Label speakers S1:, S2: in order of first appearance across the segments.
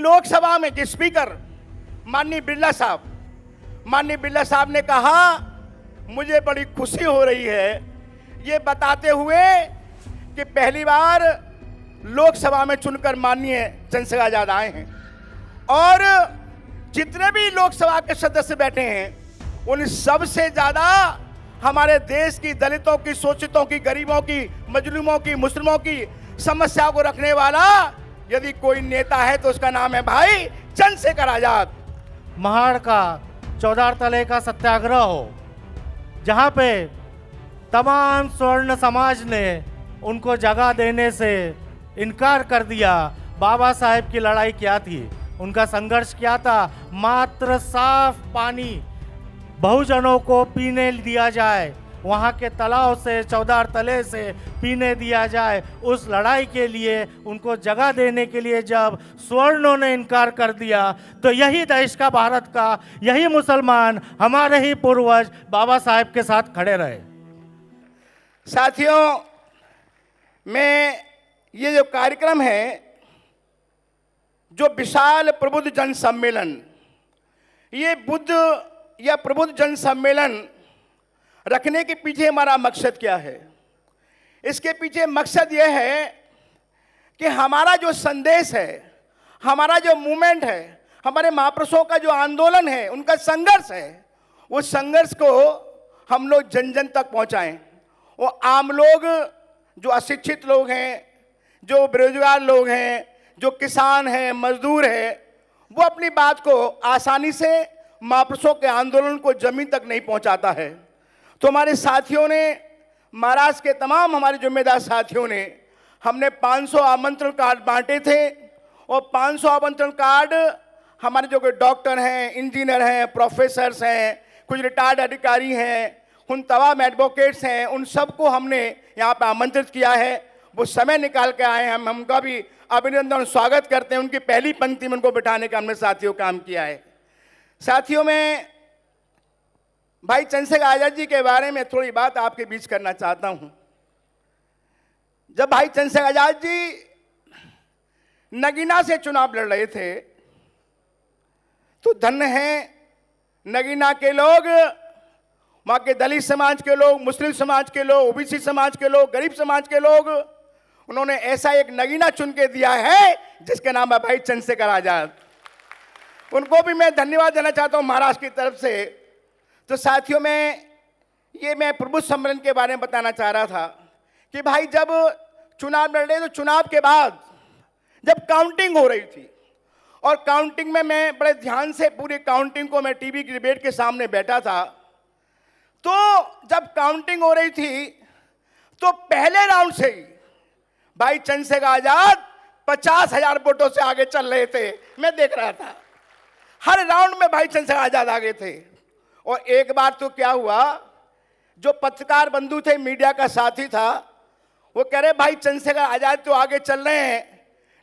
S1: लोकसभा में के स्पीकर माननीय बिरला साहब ने कहा, मुझे बड़ी खुशी हो रही है ये बताते हुए कि पहली बार लोकसभा में चुनकर माननीय चंद्रशेखर आजाद आए हैं और जितने भी लोकसभा के सदस्य बैठे हैं उन सबसे ज्यादा हमारे देश की दलितों की, शोषितों की, गरीबों की, मजलूमों की, मुस्लिमों की समस्या को रखने वाला यदि कोई नेता है तो उसका नाम है भाई चंद्रशेखर आजाद।
S2: महाड़ का चौधार तले का सत्याग्रह हो, जहां पे तमाम स्वर्ण समाज ने उनको जगह देने से इनकार कर दिया। बाबा साहेब की लड़ाई क्या थी, उनका संघर्ष क्या था? मात्र साफ पानी बहुजनों को पीने दिया जाए, वहाँ के तालाब से, चौधार तले से पीने दिया जाए। उस लड़ाई के लिए, उनको जगह देने के लिए जब स्वर्णों ने इनकार कर दिया तो यही देश का, भारत का, यही मुसलमान, हमारे ही पूर्वज बाबा साहेब के साथ खड़े रहे।
S1: साथियों, मैं ये जो कार्यक्रम है, जो विशाल प्रबुद्ध जन सम्मेलन, ये बुद्ध या प्रबुद्ध जन सम्मेलन रखने के पीछे हमारा मकसद क्या है? इसके पीछे मकसद यह है कि हमारा जो संदेश है, हमारा जो मूवमेंट है, हमारे महापुरुषों का जो आंदोलन है, उनका संघर्ष है, उस संघर्ष को हम लोग जन जन तक पहुंचाएं। वो आम लोग, जो अशिक्षित लोग हैं, जो बेरोजगार लोग हैं, जो किसान हैं, मजदूर हैं, वो अपनी बात को आसानी से महापुरुषों के आंदोलन को जमीन तक नहीं पहुंचाता है। तो हमारे साथियों ने, महाराष्ट्र के तमाम हमारे जिम्मेदार साथियों ने, हमने 500 आमंत्रण कार्ड बांटे थे और 500 आमंत्रण कार्ड हमारे जो कोई डॉक्टर हैं, इंजीनियर हैं, प्रोफेसर्स हैं, कुछ रिटायर्ड अधिकारी हैं, उन तमाम एडवोकेट्स हैं, उन सबको हमने यहाँ पर आमंत्रित किया है। वो समय निकाल के आए हैं, हम उनका भी अभिनंदन और स्वागत करते हैं। उनकी पहली पंक्ति में उनको बिठाने का हमने साथियों काम किया है। साथियों, में भाई चंद्रशेखर आजाद जी के बारे में थोड़ी बात आपके बीच करना चाहता हूं। जब भाई चंद्रशेखर आजाद जी नगीना से चुनाव लड़ रहे थे तो धन्य हैं नगीना के लोग, वहां के दलित समाज के लोग, मुस्लिम समाज के लोग, ओबीसी समाज के लोग, गरीब समाज के लोग, उन्होंने ऐसा एक नगीना चुन के दिया है जिसका नाम है भाई चंद्रशेखर आजाद। उनको भी मैं धन्यवाद देना चाहता हूं महाराष्ट्र की तरफ से। तो साथियों, मैं प्रबुद्ध सम्मेलन के बारे में बताना चाह रहा था कि भाई जब चुनाव लड़ रहे तो चुनाव के बाद जब काउंटिंग हो रही थी और काउंटिंग में मैं बड़े ध्यान से पूरी काउंटिंग को मैं टीवी की डिबेट के सामने बैठा था, तो जब काउंटिंग हो रही थी तो पहले राउंड से ही भाई चंद्रशेखर आजाद 50,000 वोटों से आगे चल रहे थे। मैं देख रहा था, हर राउंड में भाई चंद्रशेखर आजाद आगे थे। और एक बार तो क्या हुआ, जो पत्रकार बंधु थे, मीडिया का साथी था, वो कह रहे भाई चंद्रशेखर आजाद तो आगे चल रहे हैं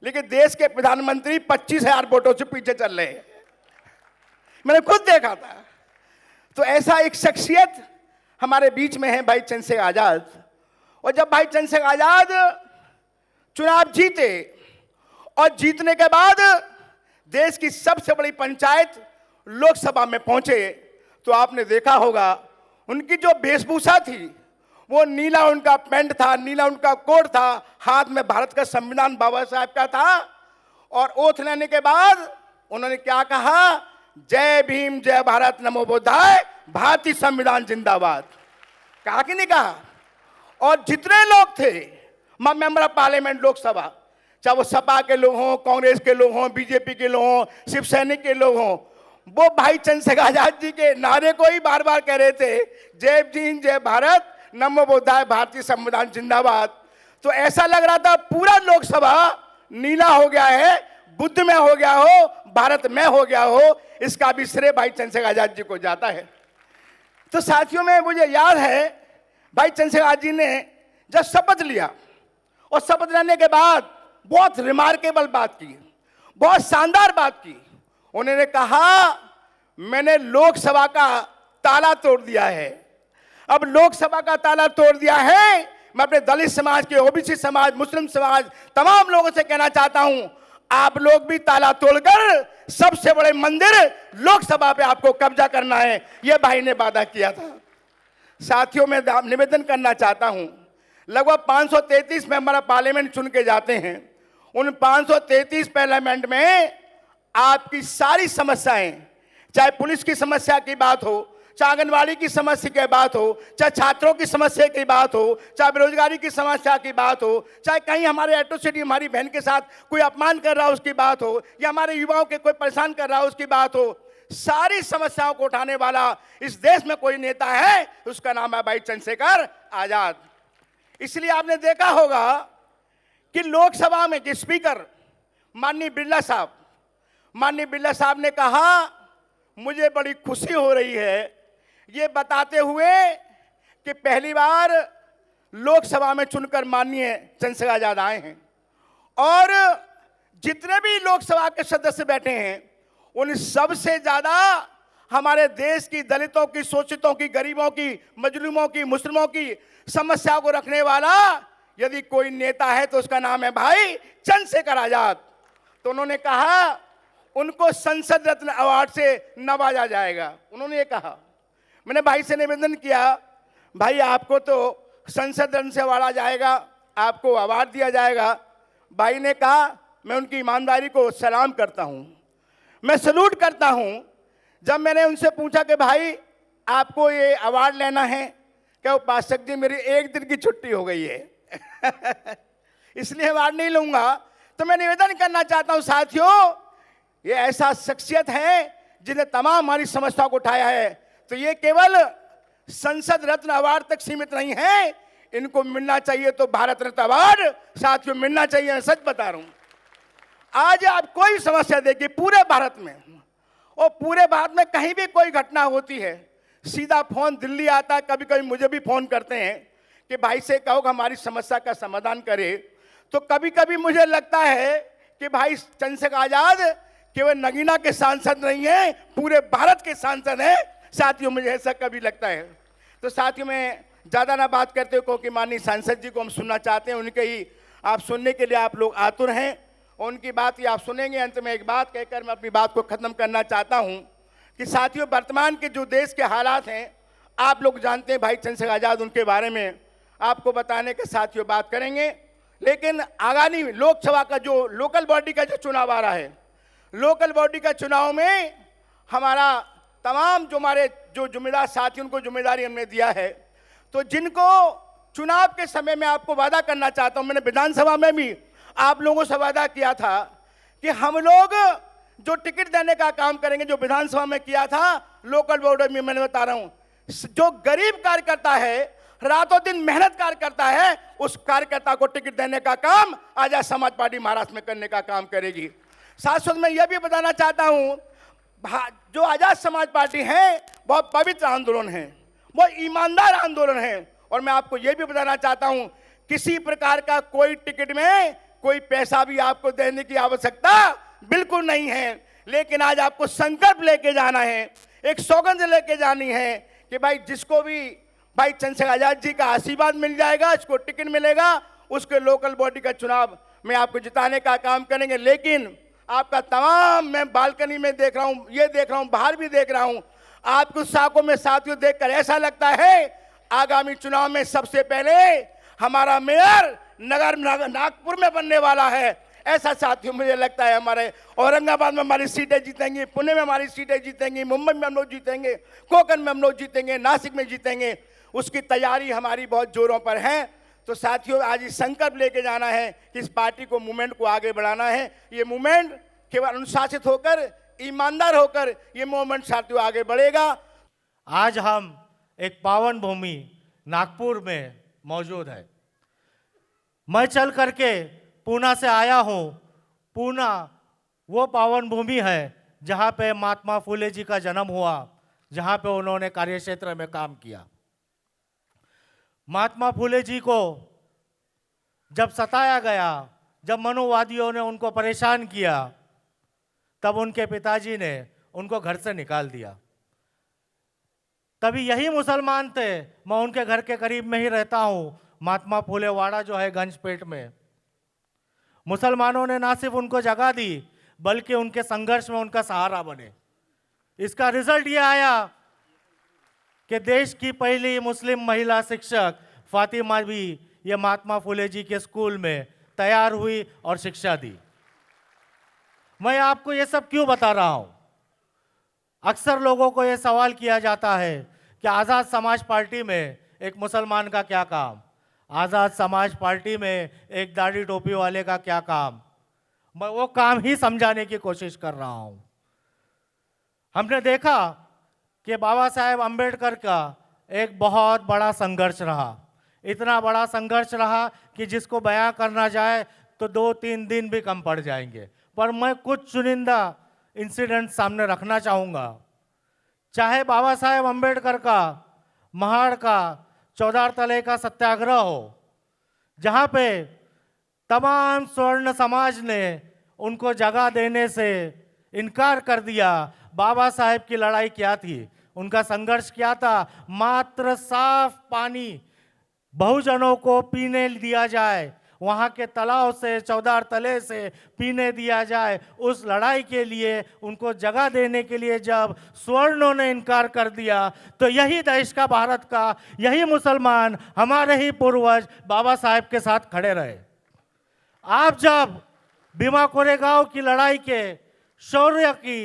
S1: लेकिन देश के प्रधानमंत्री 25,000 वोटों से पीछे चल रहे हैं। मैंने खुद देखा था। तो ऐसा एक शख्सियत हमारे बीच में है भाई चंद्रशेखर आजाद। और जब भाई चंद्रशेखर आजाद चुनाव जीते और जीतने के बाद देश की सबसे बड़ी पंचायत लोकसभा में पहुंचे तो आपने देखा होगा उनकी जो वेशभूषा थी, वो नीला उनका पैंट था, नीला उनका कोट था, हाथ में भारत का संविधान बाबा साहब का था। और ओथ लेने के बाद उन्होंने क्या कहा, जय भीम, जय भारत, नमो बुद्धाय, भारतीय संविधान जिंदाबाद। कहा कि नहीं कहा? और जितने लोग थे मेंबर ऑफ पार्लियामेंट लोकसभा, चाहे वो सपा के लोग हों, कांग्रेस के लोग हों, बीजेपी के लोग हों, शिव सैनिक के लोग हों, वो भाई चंद्रशेखर आजाद जी के नारे को ही बार बार कह रहे थे, जय भीम, जय भारत, नमो बुद्धाय, भारतीय संविधान जिंदाबाद। तो ऐसा लग रहा था पूरा लोकसभा नीला हो गया है, बुद्ध में हो गया हो, भारत में हो गया हो। इसका भी श्रेय भाई चंद्रशेखर आजाद जी को जाता है। तो साथियों, में मुझे याद है भाई चंद्रशेखर आजाद जी ने जब शपथ लिया और शपथ लेने के बाद बहुत रिमार्केबल बात की, बहुत शानदार बात की। उन्होंने कहा, मैंने लोकसभा का ताला तोड़ दिया है। अब लोकसभा का ताला तोड़ दिया है, मैं अपने दलित समाज के, ओबीसी समाज, मुस्लिम समाज, तमाम लोगों से कहना चाहता हूं, आप लोग भी ताला तोड़कर सबसे बड़े मंदिर लोकसभा पे आपको कब्जा करना है, यह भाई ने वादा किया था। साथियों, मैं निवेदन करना चाहता हूं, लगभग 533 मेंबर पार्लियामेंट चुन के जाते हैं। उन 533 पार्लियामेंट में आपकी सारी समस्याएं, चाहे पुलिस की समस्या की बात हो, चाहे आंगनबाड़ी की समस्या की बात हो, चाहे छात्रों की समस्या की बात हो, चाहे बेरोजगारी की समस्या की बात हो, चाहे कहीं हमारे एट्रोसिटी हमारी बहन के साथ कोई अपमान कर रहा हो उसकी बात हो, या हमारे युवाओं के कोई परेशान कर रहा हो उसकी बात हो, सारी समस्याओं को उठाने वाला इस देश में कोई नेता है, उसका नाम है भाई चंद्रशेखर आजाद। इसलिए आपने देखा होगा कि लोकसभा में के स्पीकर माननीय बिरला साहब ने कहा, मुझे बड़ी खुशी हो रही है ये बताते हुए कि पहली बार लोकसभा में चुनकर माननीय चंद्रशेखर आजाद आए हैं, और जितने भी लोकसभा के सदस्य बैठे हैं उन सबसे ज्यादा हमारे देश की दलितों की, शोषितों की, गरीबों की, मजलूमों की, मुस्लिमों की समस्या को रखने वाला यदि कोई नेता है तो उसका नाम है भाई चंद्रशेखर आजाद। तो उन्होंने कहा उनको संसद रत्न अवार्ड से नवाजा जाएगा। उन्होंने ये कहा, मैंने भाई से निवेदन किया, भाई आपको तो संसद रत्न से अवार्ड जाएगा, आपको अवार्ड दिया जाएगा। भाई ने कहा, मैं उनकी ईमानदारी को सलाम करता हूं, मैं सलूट करता हूं। जब मैंने उनसे पूछा कि भाई आपको ये अवार्ड लेना है, क्या उपासक जी मेरी एक दिन की छुट्टी हो गई है इसलिए अवार्ड नहीं लूंगा। तो मैं निवेदन करना चाहता हूं साथियों, ये ऐसा शख्सियत है जिन्हें तमाम हमारी समस्याओं को उठाया है, तो ये केवल संसद रत्न अवार्ड तक सीमित नहीं है, इनको मिलना चाहिए तो भारत रत्न अवार्ड साथियों मिलना चाहिए। मैं सच बता रहा हूं, आज आप कोई समस्या देखिए पूरे भारत में, और पूरे भारत में कहीं भी कोई घटना होती है, सीधा फोन दिल्ली आता है, कभी कभी मुझे भी फोन करते हैं कि भाई से कहो कि हमारी समस्या का समाधान करे। तो कभी कभी मुझे लगता है कि भाई चंद्रशेखर आजाद केवल नगीना के सांसद नहीं है, पूरे भारत के सांसद हैं साथियों, मुझे ऐसा कभी लगता है। तो साथियों, मैं ज़्यादा ना बात करते हो क्योंकि माननीय सांसद जी को हम सुनना चाहते हैं, उनके ही आप सुनने के लिए आप लोग आतुर हैं, उनकी बात ही आप सुनेंगे। अंत में एक बात कहकर मैं अपनी बात को ख़त्म करना चाहता हूँ कि साथियों, वर्तमान के जो देश के हालात हैं आप लोग जानते हैं, भाई चंद्रशेखर आजाद उनके बारे में आपको बताने के साथियों बात करेंगे। लेकिन आगामी लोकसभा का जो लोकल बॉडी का जो चुनाव आ रहा है, लोकल बॉडी का चुनाव में हमारा तमाम जो हमारे जो जिम्मेदार साथी उनको जिम्मेदारी हमने दिया है, तो जिनको चुनाव के समय में आपको वादा करना चाहता हूं, मैंने विधानसभा में भी आप लोगों से वादा किया था कि हम लोग जो टिकट देने का काम करेंगे, जो विधानसभा में किया था लोकल बॉडी में, मैंने बता रहा हूं, जो गरीब कार्यकर्ता है, रातों दिन मेहनत कार्य करता है, उस कार्यकर्ता को टिकट देने का काम आजाद समाज पार्टी महाराष्ट्र में करने का काम करेगी। साथ साथ मैं यह भी बताना चाहता हूं, जो आजाद समाज पार्टी है बहुत पवित्र आंदोलन है, बहुत ईमानदार आंदोलन है, और मैं आपको यह भी बताना चाहता हूं किसी प्रकार का कोई टिकट में कोई पैसा भी आपको देने की आवश्यकता बिल्कुल नहीं है। लेकिन आज आपको संकल्प लेके जाना है, एक सौगंध लेके जानी है कि भाई जिसको भी भाई चंद्रशेखर आजाद जी का आशीर्वाद मिल जाएगा, इसको टिकट मिलेगा, उसके लोकल बॉडी का चुनाव में आपको जिताने का काम करेंगे। लेकिन आपका तमाम, मैं बालकनी में देख रहा हूं, ये देख रहा हूं, बाहर भी देख रहा हूं, आपको साकों में साथियों देखकर ऐसा लगता है आगामी चुनाव में सबसे पहले हमारा मेयर नागपुर में बनने वाला है। ऐसा साथियों मुझे लगता है, हमारे औरंगाबाद में हमारी सीटें जीतेंगी, पुणे में हमारी सीटें जीतेंगी, मुंबई में हम लोग जीतेंगे, कोकण में हम लोग जीतेंगे, नासिक में जीतेंगे। उसकी तैयारी हमारी बहुत जोरों पर है। तो साथियों, आज ये संकल्प लेके जाना है कि इस पार्टी को, मूवमेंट को आगे बढ़ाना है। ये मूवमेंट केवल अनुशासित होकर, ईमानदार होकर ये मूवमेंट साथियों आगे बढ़ेगा।
S2: आज हम एक पावन भूमि नागपुर में मौजूद है। मैं चल करके पूना से आया हूँ। पूना वो पावन भूमि है जहाँ पे महात्मा फुले जी का जन्म हुआ, जहाँ पे उन्होंने कार्यक्षेत्र में काम किया। महात्मा फुले जी को जब सताया गया, जब मनुवादियों ने उनको परेशान किया, तब उनके पिताजी ने उनको घर से निकाल दिया। तभी यही मुसलमान थे, मैं उनके घर के करीब में ही रहता हूँ, महात्मा फुले वाड़ा जो है गंजपेट में। मुसलमानों ने ना सिर्फ उनको जगह दी बल्कि उनके संघर्ष में उनका सहारा बने। इसका रिजल्ट ये आया कि देश की पहली मुस्लिम महिला शिक्षक फातिमा भी ये महात्मा फुले जी के स्कूल में तैयार हुई और शिक्षा दी। मैं आपको ये सब क्यों बता रहा हूं? अक्सर लोगों को ये सवाल किया जाता है कि आज़ाद समाज पार्टी में एक मुसलमान का क्या काम, आज़ाद समाज पार्टी में एक दाढ़ी टोपी वाले का क्या काम। मैं वो काम ही समझाने की कोशिश कर रहा हूं। हमने देखा कि बाबा साहेब अम्बेडकर का एक बहुत बड़ा संघर्ष रहा, इतना बड़ा संघर्ष रहा कि जिसको बयां करना जाए तो 2-3 दिन भी कम पड़ जाएंगे। पर मैं कुछ चुनिंदा इंसिडेंट सामने रखना चाहूँगा। चाहे बाबा साहेब अम्बेडकर का महाड़ का 14 तले का सत्याग्रह हो, जहाँ पे तमाम स्वर्ण समाज ने उनको जगह देने से इनकार कर दिया। बाबा साहेब की लड़ाई क्या थी, उनका संघर्ष क्या था? मात्र साफ पानी बहुजनों को पीने दिया जाए, वहाँ के तालाब से 14 तले से पीने दिया जाए। उस लड़ाई के लिए, उनको जगह देने के लिए जब स्वर्णों ने इनकार कर दिया तो यही देश का, भारत का, यही मुसलमान, हमारे ही पूर्वज बाबा साहेब के साथ खड़े रहे। आप जब भीमा कोरेगांव की लड़ाई के शौर्य की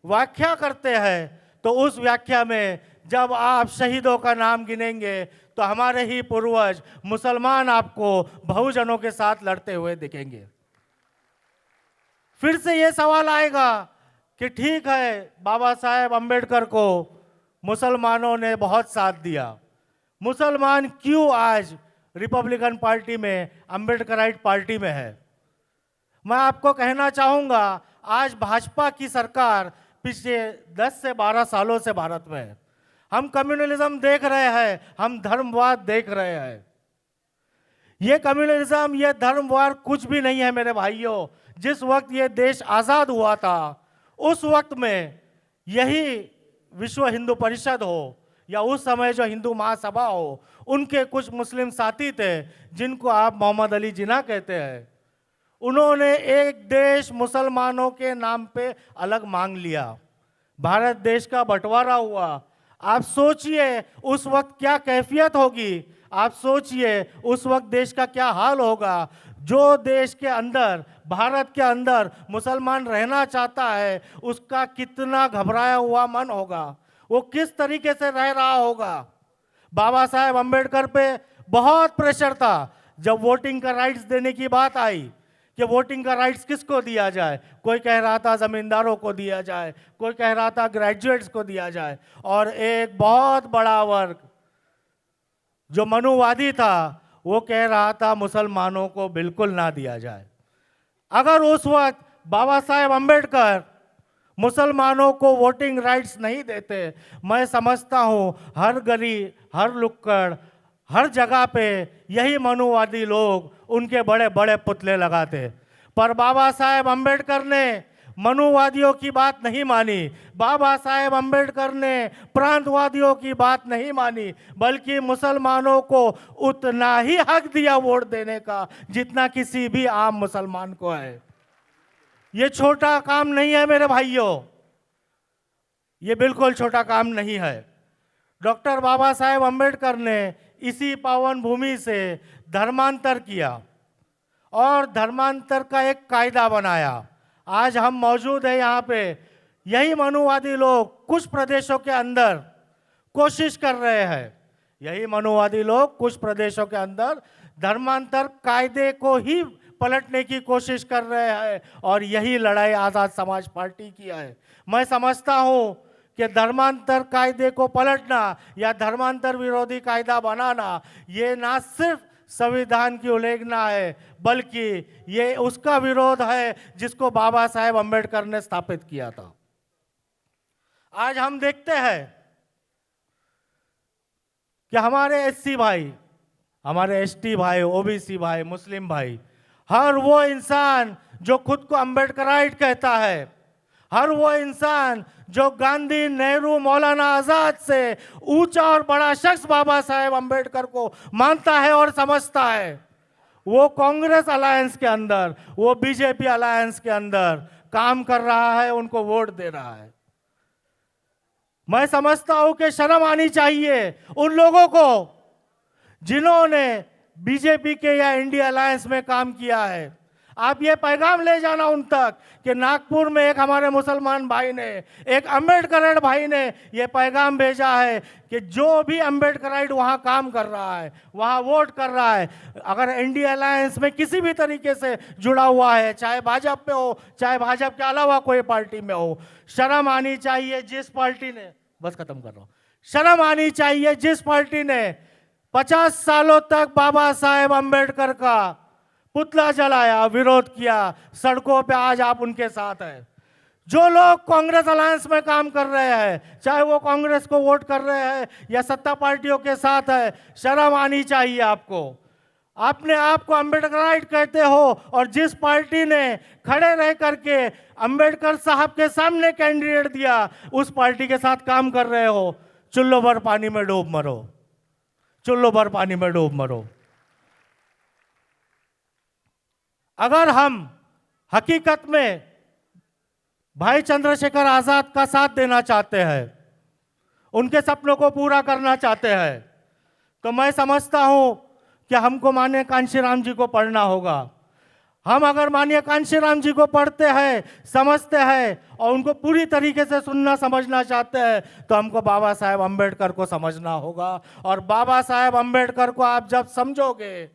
S2: व्याख्या करते हैं तो उस व्याख्या में जब आप शहीदों का नाम गिनेंगे तो हमारे ही पूर्वज मुसलमान आपको बहुजनों के साथ लड़ते हुए दिखेंगे। फिर से ये सवाल आएगा कि ठीक है, बाबा साहेब अम्बेडकर को मुसलमानों ने बहुत साथ दिया, मुसलमान क्यों आज रिपब्लिकन पार्टी में, अम्बेडकराइट पार्टी में है? मैं आपको कहना चाहूँगा, आज भाजपा की सरकार पिछले 10 से 12 सालों से भारत में है। हम कम्युनलिज्म देख रहे हैं, हम धर्मवाद देख रहे हैं। ये कम्युनलिज्म, ये धर्मवाद कुछ भी नहीं है मेरे भाइयों। जिस वक्त ये देश आज़ाद हुआ था उस वक्त में यही विश्व हिंदू परिषद हो या उस समय जो हिंदू महासभा हो, उनके कुछ मुस्लिम साथी थे जिनको आप मोहम्मद अली जिन्ना कहते हैं, उन्होंने एक देश मुसलमानों के नाम पे अलग मांग लिया। भारत देश का बंटवारा हुआ। आप सोचिए उस वक्त क्या कैफियत होगी, आप सोचिए उस वक्त देश का क्या हाल होगा। जो देश के अंदर, भारत के अंदर मुसलमान रहना चाहता है, उसका कितना घबराया हुआ मन होगा, वो किस तरीके से रह रहा होगा। बाबा साहेब अम्बेडकर पे बहुत प्रेशर था जब वोटिंग का राइट्स देने की बात आई कि वोटिंग का राइट्स किसको दिया जाए। कोई कह रहा था जमींदारों को दिया जाए, कोई कह रहा था ग्रेजुएट्स को दिया जाए, और एक बहुत बड़ा वर्ग जो मनुवादी था वो कह रहा था मुसलमानों को बिल्कुल ना दिया जाए। अगर उस वक्त बाबा साहेब अम्बेडकर मुसलमानों को वोटिंग राइट्स नहीं देते, मैं समझता हूँ हर गली, हर लुक्कड़, हर जगह पे यही मनुवादी लोग उनके बड़े बड़े पुतले लगाते। पर बाबा साहेब अम्बेडकर ने मनुवादियों की बात नहीं मानी, बाबा साहेब अम्बेडकर ने प्रांतवादियों की बात नहीं मानी, बल्कि मुसलमानों को उतना ही हक दिया वोट देने का जितना किसी भी आम मुसलमान को है। ये छोटा काम नहीं है मेरे भाइयों, ये बिल्कुल छोटा काम नहीं है। डॉक्टर बाबा साहेब अम्बेडकर ने इसी पावन भूमि से धर्मांतर किया और धर्मांतर का एक कायदा बनाया। आज हम मौजूद हैं यहाँ पे, यही मनुवादी लोग कुछ प्रदेशों के अंदर कोशिश कर रहे हैं, यही मनुवादी लोग कुछ प्रदेशों के अंदर धर्मांतर कायदे को ही पलटने की कोशिश कर रहे हैं, और यही लड़ाई आज़ाद समाज पार्टी की है। मैं समझता हूँ कि धर्मांतर कायदे को पलटना या धर्मांतर विरोधी कायदा बनाना, ये ना सिर्फ संविधान की उल्लंघना है, बल्कि ये उसका विरोध है जिसको बाबा साहेब अम्बेडकर ने स्थापित किया था। आज हम देखते हैं कि हमारे एससी भाई, हमारे एसटी भाई, ओबीसी भाई, मुस्लिम भाई, हर वो इंसान जो खुद को अम्बेडकराइट कहता है, हर वो इंसान जो गांधी, नेहरू, मौलाना आजाद से ऊंचा और बड़ा शख्स बाबा साहेब अम्बेडकर को मानता है और समझता है, वो कांग्रेस अलायंस के अंदर, वो बीजेपी अलायंस के अंदर काम कर रहा है, उनको वोट दे रहा है। मैं समझता हूं कि शर्म आनी चाहिए उन लोगों को जिन्होंने बीजेपी के या इंडिया अलायंस में काम किया है। आप ये पैगाम ले जाना उन तक कि नागपुर में एक हमारे मुसलमान भाई ने, एक अम्बेडकराइट भाई ने ये पैगाम भेजा है कि जो भी अम्बेडकराइट वहाँ काम कर रहा है, वहाँ वोट कर रहा है, अगर इंडिया अलायंस में किसी भी तरीके से जुड़ा हुआ है, चाहे भाजपा में हो, चाहे भाजपा के अलावा कोई पार्टी में हो, शर्म आनी चाहिए जिस पार्टी ने, बस खत्म कर रहा हूँ, शर्म आनी चाहिए जिस पार्टी ने 50 सालों तक बाबा साहेब अम्बेडकर का पुतला जलाया, विरोध किया, सड़कों पे आज आप उनके साथ हैं। जो लोग कांग्रेस अलायंस में काम कर रहे हैं, चाहे वो कांग्रेस को वोट कर रहे हैं या सत्ता पार्टियों के साथ है, शर्म आनी चाहिए आपको। आपने आप को अम्बेडकराइट कहते हो और जिस पार्टी ने खड़े रह करके अम्बेडकर साहब के सामने कैंडिडेट दिया, उस पार्टी के साथ काम कर रहे हो। चुल्लो भर पानी में डूब मरो, चुल्लो भर पानी में डूब मरो। अगर हम हकीकत में भाई चंद्रशेखर आजाद का साथ देना चाहते हैं, उनके सपनों को पूरा करना चाहते हैं, तो मैं समझता हूं कि हमको माननीय कांशीराम जी को पढ़ना होगा। हम अगर माननीय कांशीराम जी को पढ़ते हैं, समझते हैं और उनको पूरी तरीके से सुनना समझना चाहते हैं, तो हमको बाबा साहेब अम्बेडकर को समझना होगा। और बाबा साहेब अम्बेडकर को आप जब समझोगे,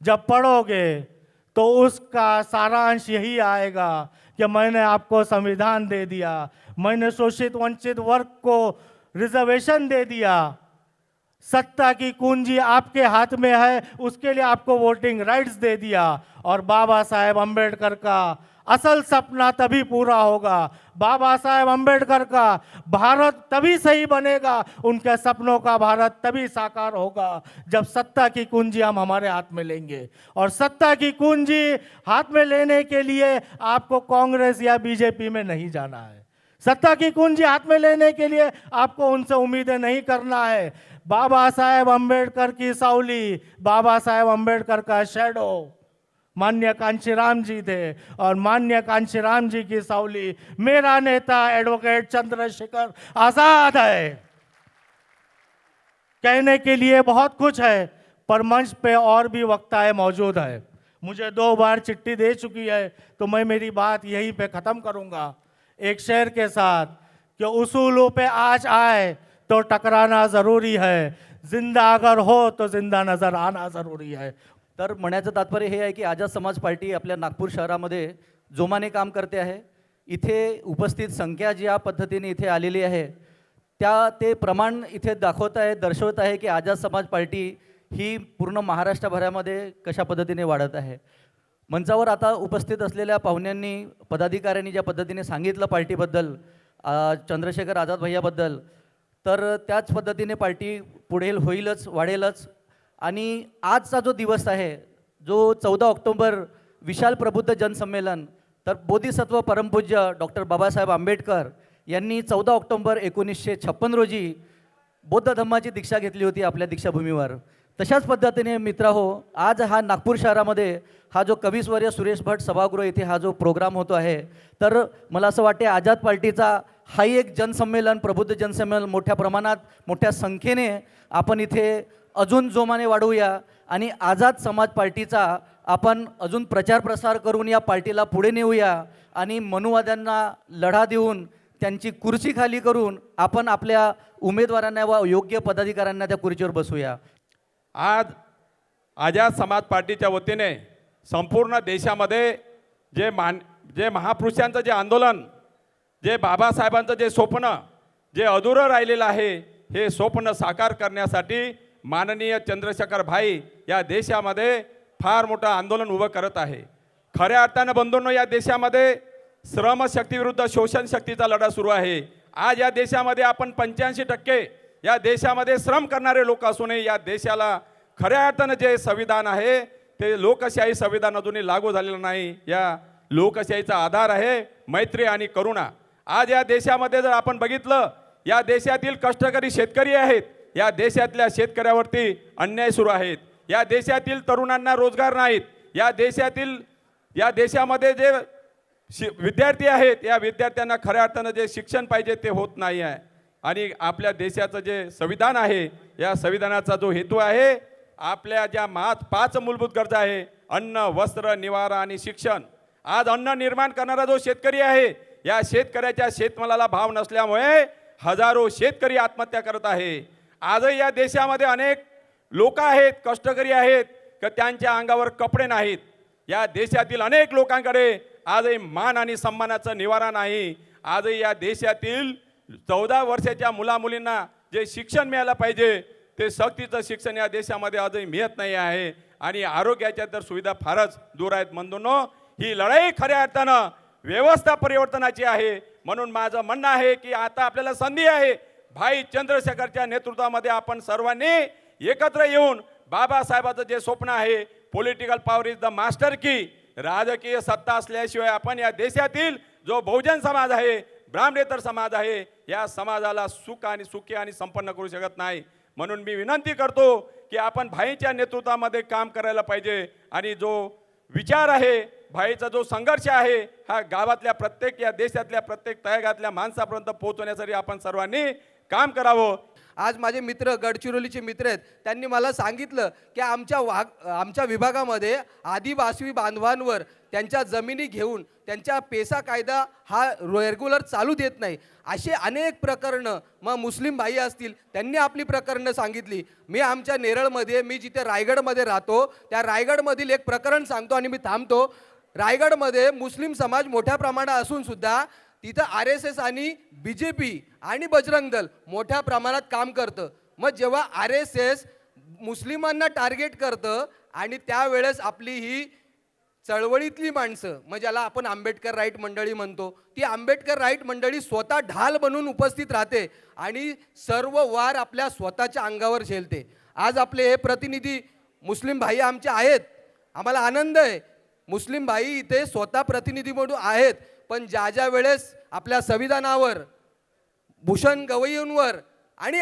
S2: जब पढ़ोगे, तो उसका सारांश यही आएगा कि मैंने आपको संविधान दे दिया, मैंने शोषित वंचित वर्ग को रिजर्वेशन दे दिया, सत्ता की कुंजी आपके हाथ में है, उसके लिए आपको वोटिंग राइट्स दे दिया। और बाबा साहेब अम्बेडकर का असल सपना तभी पूरा होगा, बाबा साहेब अम्बेडकर का भारत तभी सही बनेगा, उनके सपनों का भारत तभी साकार होगा जब सत्ता की कुंजी हम हमारे हाथ में लेंगे। और सत्ता की कुंजी हाथ में लेने के लिए आपको कांग्रेस या बीजेपी में नहीं जाना है। सत्ता की कुंजी हाथ में लेने के लिए आपको उनसे उम्मीदें नहीं करना है। बाबा साहेब अम्बेडकर की सावली, बाबा साहेब अम्बेडकर का शैडो माननीय कांशीराम जी थे, और माननीय कांशीराम जी की सावली मेरा नेता एडवोकेट चंद्रशेखर आजाद है। कहने के लिए बहुत कुछ है, पर मंच पे और भी वक्ताएं मौजूद है। मुझे 2 बार चिट्ठी दे चुकी है, तो मैं मेरी बात यहीं पे ख़त्म करूंगा एक शेर के साथ कि उसूलों पे आज आए तो टकराना ज़रूरी है, जिंदा अगर हो तो जिंदा नज़र आना ज़रूरी है।
S3: तर म्हणण्याचं तात्पर्य हे आहे की आझाद समाज पार्टी आपल्या नागपूर शहरामध्ये जोमाने काम करते आहे। इथे उपस्थित संख्या ज्या पद्धतीने इथे आलेली आहे, ते प्रमाण इथे दाखवत आहे, दर्शवत आहे की आझाद समाज पार्टी ही पूर्ण महाराष्ट्रभरामध्ये कशा पद्धतीने वाढत आहे। मंचावर आता उपस्थित असलेल्या पाहुण्यांनी, पदाधिकाऱ्यांनी ज्या पद्धतीने सांगितलं पार्टीबद्दल, चंद्रशेखर आझाद भैयाबद्दल, तर त्याच पद्धतीने पार्टी पुढेल होईलच, वाढेलच। आणि आजचा जो दिवस आहे, जो 14 ऑक्टोबर विशाल प्रबुद्ध जनसंमेलन, तर बोधिसत्व परमपूज्य डॉक्टर बाबासाहेब आंबेडकर यांनी 14 ऑक्टोबर 1956 रोजी बौद्ध धम्माची दीक्षा घेतली होती आपल्या दीक्षाभूमीवर। तशाच पद्धतीने मित्रहो, आज हा नागपूर शहरामध्ये हा जो कविस्वर्य सुरेश भट सभागृह इथे हा जो प्रोग्राम होतो आहे, तर मला असं वाटते आझाद पार्टीचा हाही एक जनसंमेलन, प्रबुद्ध जनसंमेलन मोठ्या प्रमाणात, मोठ्या संख्येने आपण इथे अजून जोमाने वाढवूया आणि आझाद समाज पार्टीचा आपण अजून प्रचार प्रसार करून या पार्टीला पुढे नेऊया आणि मनुवाद्यांना लढा देऊन त्यांची कुर्सी खाली करून आपण आपल्या उमेदवारांना व योग्य पदाधिकाऱ्यांना त्या खुर्चीवर बसूया।
S4: आज आझाद समाज पार्टीच्या वतीने संपूर्ण देशामध्ये जे महापुरुषांचं जे आंदोलन, जे बाबासाहेबांचं जे स्वप्न जे अधुरं राहिलेलं आहे, हे स्वप्न साकार करण्यासाठी माननीय चंद्रशेखर भाई या देशामध्ये फार मोठं आंदोलन उभं करत आहे। खऱ्या अर्थानं बंधूंनो, या देशामध्ये श्रमशक्तीविरुद्ध शोषण शक्तीचा लढा सुरू आहे। आज या देशामध्ये आपण 85% या देशामध्ये श्रम करणारे लोक असूनही या देशाला खऱ्या अर्थानं जे संविधान आहे ते लोकशाही संविधान अजूनही लागू झालेलं नाही। या लोकशाहीचा आधार आहे मैत्री आणि करुणा। आज या देशामध्ये जर आपण बघितलं, या देशातील कष्टकरी शेतकरी आहेत, या देशातल्या शेतकऱ्यावरती अन्याय सुरू आहेत, या देशातील तरुणांना रोजगार नाहीत, या देशामध्ये जे विद्यार्थी आहेत या विद्यार्थ्यांना खऱ्या अर्थानं जे शिक्षण पाहिजे ते होत नाही आहे. आणि आपल्या देशाचं जे संविधान आहे या संविधानाचा जो हेतू आहे, आपल्या ज्या 5 मूलभूत गरजा आहे, अन्न, वस्त्र, निवारा आणि शिक्षण. आज अन्न निर्माण करणारा जो शेतकरी आहे, या शेतकऱ्याच्या शेतमालाला भाव नसल्यामुळे हजारो शेतकरी आत्महत्या करत आहे. आजही या देशामध्ये अनेक लोक आहेत, कष्टकरी आहेत, की त्यांच्या अंगावर कपडे नाहीत. या देशातील अनेक लोकांकडे आजही मान आणि सन्मानाचा निवारा नाही. आजही या देशातील 14 वर्षाच्या मुलामुलींना जे शिक्षण मिळालं पाहिजे ते सक्तीचं शिक्षण या देशामध्ये आजही मिळत नाही आहे. आणि आरोग्याच्या तर सुविधा फारच दूर आहेत. बंधूंनो, ही लढाई खऱ्या अर्थानं व्यवस्था परिवर्तनाची आहे. म्हणून माझं म्हणणं आहे की आता आपल्याला संधी आहे. भाई चंद्रशेखरच्या नेतृत्वामध्ये आपण सर्वांनी एकत्र येऊन बाबासाहेबांचं जे स्वप्न आहे, political power is the master की, राजकीय सत्ता असल्याशिवाय आपण या देशातील जो बहुजन समाज आहे, ब्राह्मणेतर समाज आहे, या समाजाला सुखी आणि संपन्न करू शकत नाही. म्हणून मी विनंती करतो की आपण भाईच्या नेतृत्वामध्ये काम करायला पाहिजे. आणि जो विचार आहे, भाईचा जो संघर्ष आहे, हा गावातल्या प्रत्येक, या देशातल्या प्रत्येक तळागाळातल्या माणसापर्यंत पोहोचवण्यासाठी आपण सर्वांनी काम करावं.
S5: आज माझे मित्र, गडचिरोलीचे मित्र आहेत, त्यांनी मला सांगितलं की आमच्या विभागामध्ये आदिवासी बांधवांवर त्यांच्या जमिनी घेऊन त्यांच्या पेसा कायदा हा रेग्युलर चालू देत नाही. असे अनेक प्रकरणं, मग मुस्लिम भाई असतील, त्यांनी आपली प्रकरणं सांगितली. मी आमच्या नेरळमध्ये, मी जिथे रायगडमध्ये राहतो, त्या रायगडमधील एक प्रकरण सांगतो आणि मी थांबतो. रायगडमध्ये मुस्लिम समाज मोठ्या प्रमाणात असून सुद्धा तिथं RSS आणि BJP आणि बजरंग दल मोठ्या प्रमाणात काम करतं. मग जेव्हा RSS मुस्लिमांना टार्गेट करतं आणि त्यावेळेस आपली ही चळवळीतली माणसं, मग ज्याला आपण आंबेडकर राईट मंडळी म्हणतो, ती आंबेडकर राईट मंडळी स्वतः ढाल बनून उपस्थित राहते आणि सर्व वार आपल्या स्वतःच्या अंगावर झेलते. आज आपले हे प्रतिनिधी मुस्लिम भाई आमचे आहेत, आम्हाला आनंद आहे. मुस्लिम भाई इथे स्वतः प्रतिनिधी म्हणून आहेत. पण ज्या वेळेस आपल्या संविधानावर, भूषण गवईंवर आणि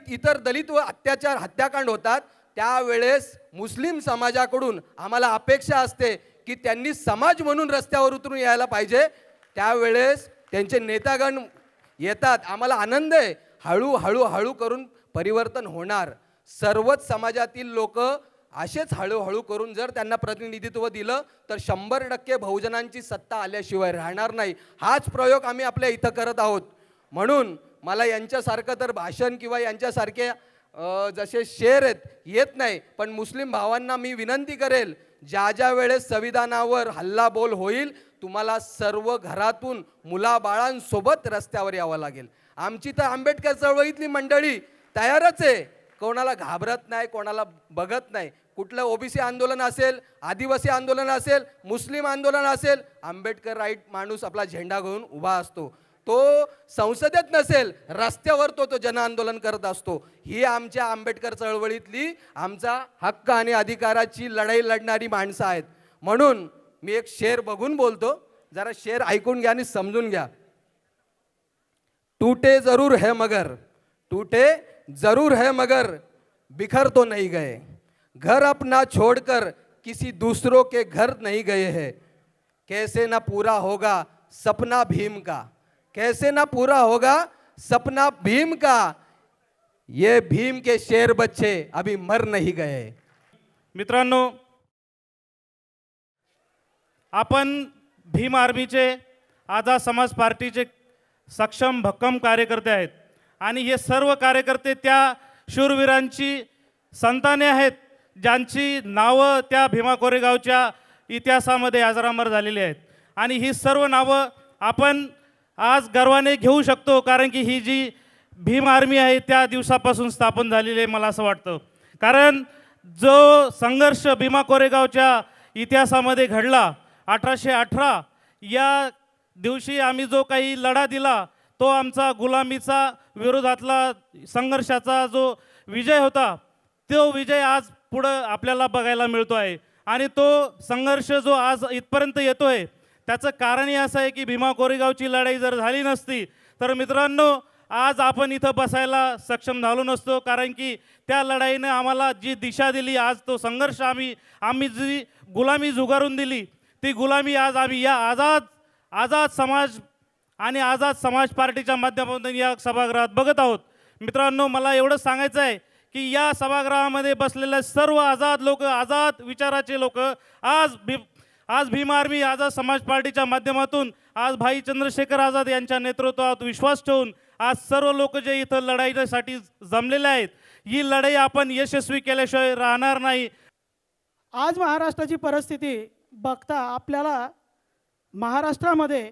S5: इतर दलित व हत्याकांड होतात, त्यावेळेस मुस्लिम समाजाकडून आम्हाला अपेक्षा असते की त्यांनी समाज म्हणून रस्त्यावर उतरून यायला पाहिजे. त्यावेळेस त्यांचे नेतागण येतात, आम्हाला आनंद आहे. हळूहळू करून परिवर्तन होणार. सर्वच समाजातील लोक असेच हळूहळू करून जर त्यांना प्रतिनिधित्व दिलं तर 100% बहुजनांची सत्ता आल्याशिवाय राहणार नाही. हाच प्रयोग आम्ही आपल्या इथं करत आहोत. म्हणून मला यांच्यासारखं तर भाषण किंवा यांच्यासारखे जसे शेर येत नाही, पण मुस्लिम भावांना मी विनंती करेल, ज्या वेळेस संविधानावर हल्लाबोल होईल, तुम्हाला सर्व घरातून मुलाबाळांसोबत रस्त्यावर यावं लागेल. आमची तर आंबेडकर चळवळीतली मंडळी तयारच आहे, कोणाला घाबरत नाही, कोणाला बघत नाही. कुठलं OBC आंदोलन असेल, आदिवासी आंदोलन असेल, मुस्लिम आंदोलन असेल, आंबेडकर राईट माणूस आपला झेंडा घेऊन उभा असतो. तो संसदेत नसेल, रस्त्यावर तो जन आंदोलन करत असतो. ही आमच्या आंबेडकर चळवळीतली आमचा हक्क आणि अधिकाराची लढाई लढणारी माणसं आहेत. म्हणून मी एक शेर बघून बोलतो, जरा शेर ऐकून घ्या आणि समजून घ्या. टूटे जरूर है मगर, टूटे जरूर है मगर बिखर तो नहीं गए, घर अपना छोड़कर किसी दूसरों के घर नहीं गए हैं, कैसे ना पूरा होगा सपना भीम का, कैसे ना पूरा होगा सपना भीम का, ये भीम के शेर बच्चे अभी मर नहीं गए.
S2: मित्रांनो, आपण भीम आर्मीचे, आझाद समाज पार्टीचे सक्षम भक्कम कार्यकर्ते आहेत आणि हे सर्व कार्यकर्ते त्या शूरवीरांची संताने आहेत ज्यांची नावं त्या भीमा कोरेगावच्या इतिहासामध्ये अजरामर झालेली आहेत. आणि ही सर्व नावं आपण आज गर्वाने घेऊ शकतो, कारण की ही जी भीम आर्मी आहे त्या दिवसापासून स्थापन झालेली आहे मला असं वाटतं. कारण जो संघर्ष भीमा कोरेगावच्या इतिहासामध्ये घडला 1818, या दिवशी आम्ही जो काही लढा दिला तो आमचा गुलामीचा विरोधातला संघर्षाचा जो विजय होता, तो विजय आज पुढं आपल्याला बघायला मिळतो आहे. आणि तो संघर्ष जो आज इथपर्यंत येतो आहे त्याचं कारणही असं आहे की भीमा कोरेगावची लढाई जर झाली नसती तर मित्रांनो आज आपण इथं बसायला सक्षम झालो नसतो, कारण की त्या लढाईनं आम्हाला जी दिशा दिली, आज तो संघर्ष आम्ही जी गुलामी झुगारून दिली, ती गुलामी आज आम्ही या आझाद समाज आणि आझाद समाज पार्टीच्या माध्यमातून या सभागृहात बघत आहोत. मित्रांनो, मला एवढंच सांगायचं आहे की या सभागृहामध्ये बसलेले सर्व आझाद लोक, आझाद विचाराचे लोक आज भीम आर्मी आझाद समाज पार्टीच्या माध्यमातून आज भाई चंद्रशेखर आझाद यांच्या नेतृत्वात विश्वास ठेवून आज सर्व लोक जे इथं लढाईसाठी जमलेले आहेत, ही लढाई आपण यशस्वी केल्याशिवाय राहणार नाही.
S6: आज महाराष्ट्राची परिस्थिती बघता आपल्याला महाराष्ट्रामध्ये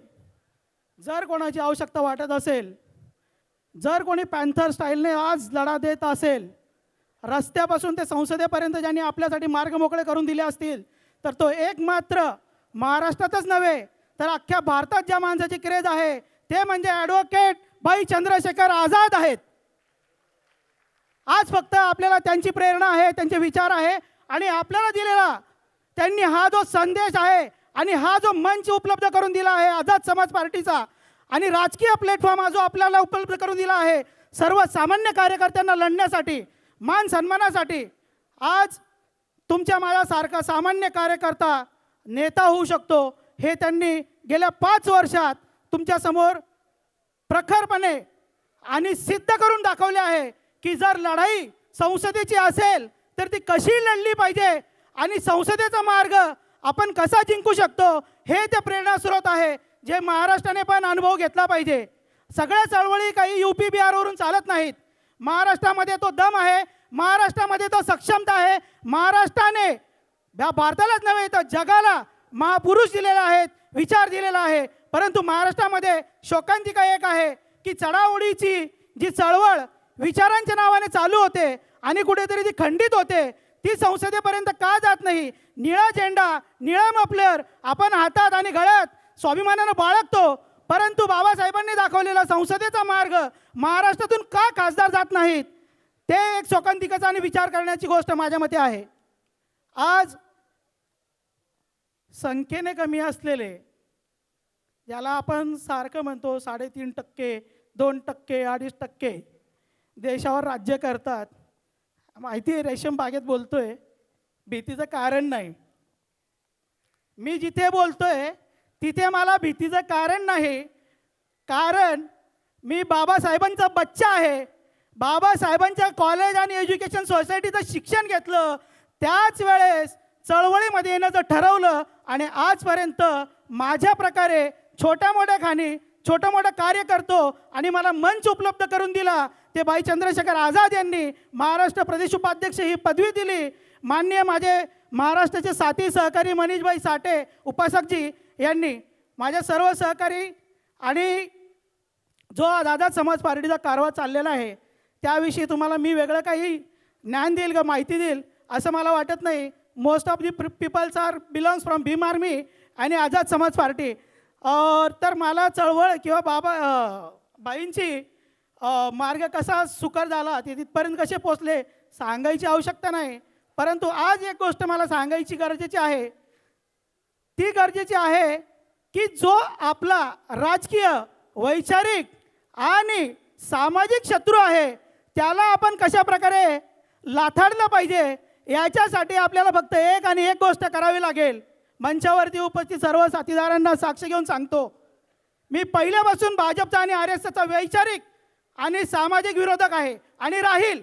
S6: जर कोणाची आवश्यकता वाटत असेल, जर कोणी पॅन्थर स्टाईलने आज लढा देत असेल, रस्त्यापासून ते संसदेपर्यंत ज्यांनी आपल्यासाठी मार्ग मोकळे करून दिले असतील, तर तो एक मात्र महाराष्ट्रातच नव्हे तर अख्ख्या भारतात ज्या माणसाची क्रेज आहे ते म्हणजे ॲडव्होकेट भाई चंद्रशेखर आझाद आहेत. आज फक्त आपल्याला त्यांची प्रेरणा आहे, त्यांचे विचार आहे आणि आपल्याला दिलेला त्यांनी हा जो संदेश आहे आणि हा जो मंच उपलब्ध करून दिला आहे आझाद समाज पार्टीचा, आणि राजकीय प्लॅटफॉर्म हा जो आपल्याला उपलब्ध करून दिला आहे सर्वसामान्य कार्यकर्त्यांना लढण्यासाठी, मान सन्मानासाठी, आज तुमच्या माझ्यासारखा सामान्य कार्यकर्ता नेता होऊ शकतो हे त्यांनी गेल्या 5 वर्षात तुमच्यासमोर प्रखरपणे आणि सिद्ध करून दाखवले आहे की जर लढाई संसदेची असेल तर ती कशी लढली पाहिजे आणि संसदेचा मार्ग आपण कसा जिंकू शकतो हे ते प्रेरणा स्रोत आहे, जे महाराष्ट्राने पण अनुभव घेतला पाहिजे. सगळ्या चळवळी काही UP बिहारवरून चालत नाहीत. महाराष्ट्रामध्ये तो दम आहे, महाराष्ट्रामध्ये तो सक्षमता आहे. महाराष्ट्राने भारतालाच नव्हे तर जगाला महापुरुष दिलेले आहेत, विचार दिलेला आहे. परंतु महाराष्ट्रामध्ये शोकांतिका एक आहे की चढाओढीची जी चळवळ विचारांच्या नावाने चालू होते आणि कुठेतरी ती खंडित होते, ती संसदेपर्यंत का जात नाही? निळा झेंडा, निळा मफलर आपण हातात आणि गळ्यात स्वाभिमानानं बाळगतो, परंतु बाबासाहेबांनी दाखवलेला संसदेचा मार्ग महाराष्ट्रातून का खासदार जात नाहीत? ते एक शोकांतिकाचा आणि विचार करण्याची गोष्ट माझ्या मते आहे. आज संख्येने कमी असलेले, ज्याला आपण सारखं म्हणतो 3.5%, 2%, 2.5% देशावर राज्य करतात. माहिती आहे, रेशीम बागेत बोलतोय, भीतीचं कारण नाही. मी जिथे बोलतोय तिथे मला भीतीचं कारण नाही, कारण मी बाबासाहेबांचा बच्चा आहे. बाबासाहेबांच्या कॉलेज आणि एज्युकेशन सोसायटीचं शिक्षण घेतलं, त्याच वेळेस चळवळीमध्ये येण्याचं ठरवलं आणि आजपर्यंत माझ्या प्रकारे छोट्या मोठ्या खाणी छोटं मोठं कार्य करतो आणि मला मंच उपलब्ध करून दिला ते भाई चंद्रशेखर आझाद यांनी. महाराष्ट्र प्रदेश उपाध्यक्ष ही पदवी दिली. माननीय माझे महाराष्ट्राचे साथी सहकारी मनीषभाई साठे उपासकजी यांनी, माझ्या सर्व सहकारी, आणि जो आझाद समाज पार्टीचा कारभार चाललेला आहे त्याविषयी तुम्हाला मी वेगळं काही ज्ञान देईल का माहिती देईल असं मला वाटत नाही. Most of the peoples are belongs from Bhim Army आणि आझाद समाज पार्टी. तर मला चळवळ किंवा बाईंची मार्ग कसा सुकर झाला, ते तिथपर्यंत कसे पोचले सांगायची आवश्यकता नाही. परंतु आज एक गोष्ट मला सांगायची गरजेची आहे, ती गरजेची आहे की जो आपला राजकीय, वैचारिक आणि सामाजिक शत्रू आहे त्याला आपण कशा प्रकारे लाथाडलं पाहिजे, याच्यासाठी आपल्याला फक्त एक आणि एक गोष्ट करावी लागेल. मंचावरती उपस्थित सर्व साथीदारांना साक्ष घेऊन सांगतो, मी पहिल्यापासून भाजपचा आणि RSSचा वैचारिक आणि सामाजिक विरोधक आहे आणि राहील.